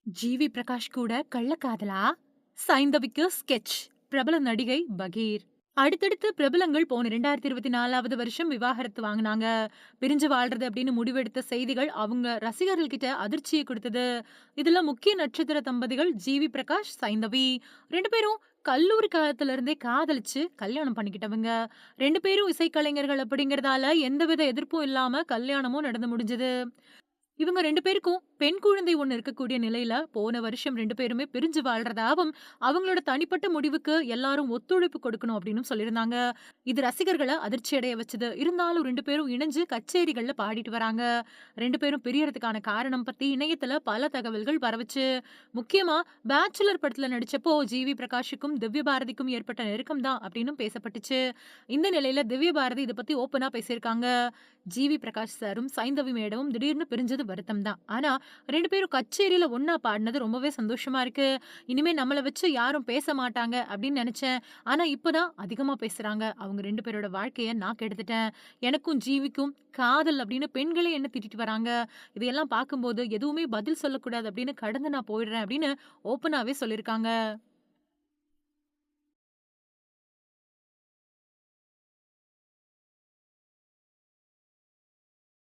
GV Prakash கூட கள்ளக்காதலா? சைந்தவிக்கு sketch. பிரபல நடிகை பகீர். அடுத்தடுத்து பிரபலங்கள் போன 2024வது வருஷம் விவாகரத்து வாங்குனாங்க. பிரிஞ்சு வாழ்றது அப்படின்னு முடிவெடுத்த செய்திகள் அவங்க ரசிகர்கள் கிட்ட அதிர்ச்சிய குடுத்தது. இதுல முக்கிய நட்சத்திர தம்பதிகள் ஜிவி பிரகாஷ், சைந்தவி. 2 பேரும் கல்லூரி காலத்துல இருந்தே காதலிச்சு கல்யாணம் பண்ணிக்கிட்டவங்க. 2 பேரும் இசைக்கலைஞர்கள் அப்படிங்கறதால எந்தவித எதிர்ப்பும் இல்லாம கல்யாணமும் நடந்து முடிஞ்சது. இவங்க 2 பேருக்கும் பெண் குழந்தை ஒண்ணு இருக்கக்கூடிய நிலையில, போன வருஷம் 2 பேருமே பிரிஞ்சு வாழ்றதாவும், அவங்களோட தனிப்பட்ட முடிவுக்கு எல்லாரும் ஒத்துழைப்பு கொடுக்கணும் அப்டின்னும் சொல்லியிருந்தாங்க. இது ரசிகர்கள அதிர்ச்சி அடைய வச்சது. இருந்தாலும் 2 பேரும் இணைஞ்சு கச்சேரிகள்ல பாடிட்டு வராங்க. 2 பேரும் பிரியறதுக்கான காரணம் பத்தி இணையத்துல பல தகவல்கள் பரவுச்சு. முக்கியமா பேச்சுலர் படத்துல நடிச்சப்போ ஜிவி பிரகாஷுக்கும், திவ்ய பாரதிக்கும் ஏற்பட்ட நெருக்கம் தான் அப்டின்னும் பேசப்பட்டுச்சு. இந்த நிலையில திவ்ய பாரதி இத பத்தி ஓப்பனா பேசியிருக்காங்க. ஜிவி பிரகாஷ் சாரும், சைந்தவி மேடமும் திடீர்னு பிரிஞ்சது வருத்தம் தான். ஆனா 2 பேரும் கச்சேரியில ஒண்ணா பாடுனது ரொம்பவே சந்தோஷமா இருக்கு. இனிமே நம்மள வச்சு யாரும் பேச மாட்டாங்க அப்படின்னு நெனச்சேன். ஆனா இப்பதான் அதிகமா பேசுறாங்க. அவங்க 2 பேரோட வாழ்க்கைய நான் கெடுத்துட்டேன். எனக்கும் ஜீவிக்கும் காதல் அப்படின்னு பெண்களே என்ன திட்டிட்டு வராங்க. இதையெல்லாம் பார்க்கும்போது எதுவுமே பதில் சொல்லக்கூடாது அப்படின்னு கடந்து நான் போயிடுறேன் அப்படின்னு ஓப்பனாவே சொல்லியிருக்காங்க.